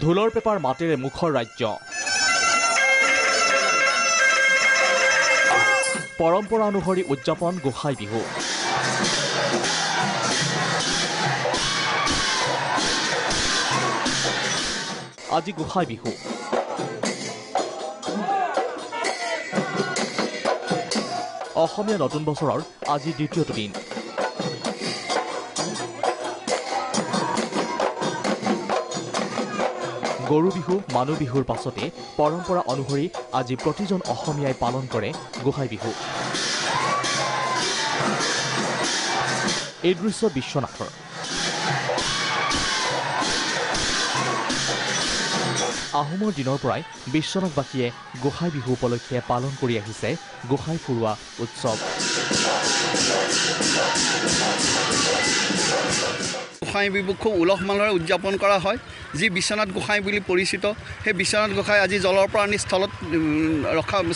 ঢোলৰ পেপাৰ মাতেৰে মুখৰ ৰাজ্য পৰম্পৰা অনুসৰি উদযাপন গোসাই বিহু আজি গোসাই বিহু অসমীয়া নতুন বছৰৰ আজি দ্বিতীয়টো দিন গৰু বিহু মানুহ বিহুৰ পাছতে পৰম্পৰা অনুসৰি আজি প্ৰতিজন অসমীয়াই পালন কৰে গোসাই বিহু এই দৃশ্য বিশ্বনাথৰ আহোমৰ দিনৰ পৰাই বিশ্বনাথবাসীয়ে গোসাই বিহু উপলক্ষে পালন কৰি আহিছে গোসাই ফুৰোৱা উৎসৱ গোসাই বিহু খুব উলহ মালহেৰে উদযাপন কৰা হয় যি বিশ্বনাথ গোসাই বুলি পৰিচিত সেই বিশ্বনাথ গোসাই আজি জলৰ পৰা আনি স্থলত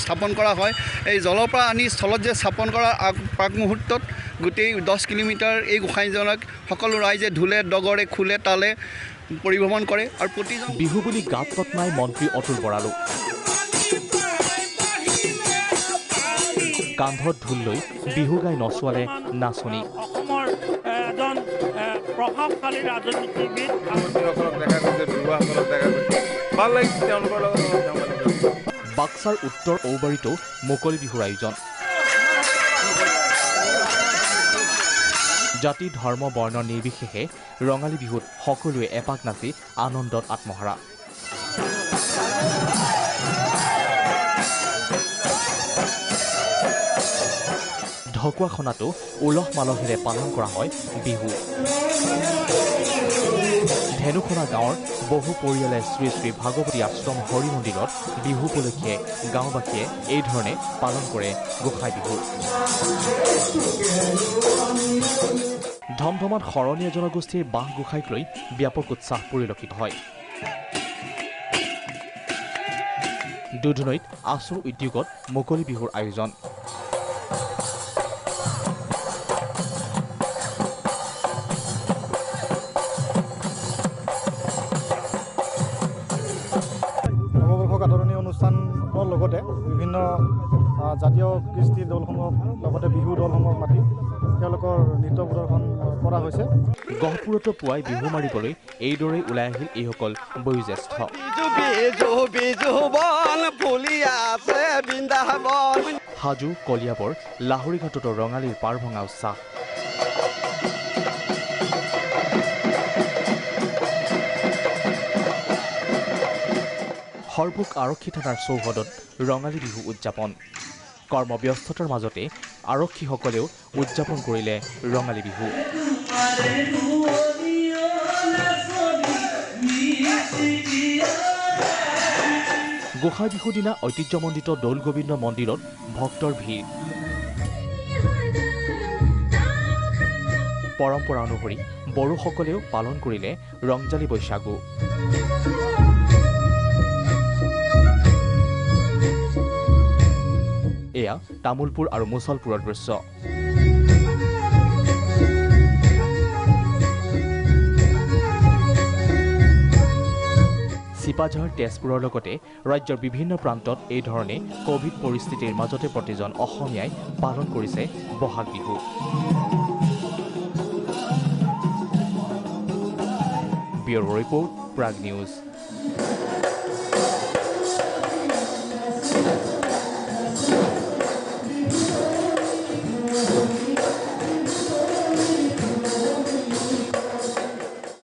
স্থাপন কৰা হয় এই জলৰ পৰা আনি স্থলত যে স্থাপন কৰাৰ প্ৰাক মুহূৰ্তত গোটেই 10 কিলোমিটাৰ এই গোসাইজনক সকলো ৰাইজে ঢোলে ডগৰে খোলে তালে পৰিভ্ৰমণ কৰে আৰু প্ৰতিজন বিহু বুলি গাত তৎনাই মন্ত্ৰী অতুল বৰালো কান্ধত ঢোল লৈ বিহু গাই নচোৱালে নাচনী অসমৰ এজন প্ৰভাৱশালী ৰাজনীতিবিদ বাক্সাৰ উত্তৰ ঔবাৰীতো মুকলি বিহুৰ আয়োজন জাতি ধৰ্ম বৰ্ণ নিৰ্বিশেষে ৰঙালী বিহুত সকলোৱে এপাক নাচি আনন্দত আত্মহাৰা ঢকুৱাখনাতো উলহ মালহেৰে পালন কৰা হয় বিহু ধেনুখনা গাঁৱৰ বহু পৰিয়ালে শ্ৰী শ্ৰী ভাগৱতী আশ্ৰম হৰি মন্দিৰত বিহু উপলক্ষে গাঁওবাসীয়ে এই ধৰণে পালন কৰে গোসাই বিহু ধমধমাত শৰণীয়া জনগোষ্ঠীৰ বাঁহ গোসাইক লৈ ব্যাপক উৎসাহ পৰিলক্ষিত হয় দুধনৈত আচুৰ উদ্যোগত মুকলি বিহুৰ আয়োজন অনুষ্ঠানৰ লগতে বিভিন্ন জাতীয় কৃষ্টি দলসমূহক লগতে বিহু দলসমূহক মাতি তেওঁলোকৰ নৃত্য প্ৰদৰ্শন কৰা হৈছে গহপুৰতো পুৱাই বিহু মাৰিবলৈ এইদৰে ওলাই আহিল এইসকল বয়োজ্যেষ্ঠ হাজো কলিয়াবৰ লাহৰীঘাটতো ৰঙালীৰ পাৰ ভঙা উৎসাহ হৰপুক আৰক্ষী থানাৰ চৌহদত ৰঙালী বিহু উদযাপন কৰ্মব্যস্ততাৰ মাজতে আৰক্ষীসকলেও উদযাপন কৰিলে ৰঙালী বিহু গোসাই বিহুৰ দিনা ঐতিহ্যমণ্ডিত দৌল গোবিন্দ মন্দিৰত ভক্তৰ ভিৰ পৰম্পৰা অনুসৰি বড়োসকলেও পালন কৰিলে ৰংজালী বৈশাগু এয়া তামোলপুৰ আৰু মুছলপুৰৰ দৃশ্য চিপাঝাৰ তেজপুৰৰ লগতে ৰাজ্যৰ বিভিন্ন প্ৰান্তত এই ধৰণে কোভিড পৰিস্থিতিৰ মাজতে প্ৰতিজন অসমীয়াই পালন কৰিছে Bohag Bihu bureau' report Prag news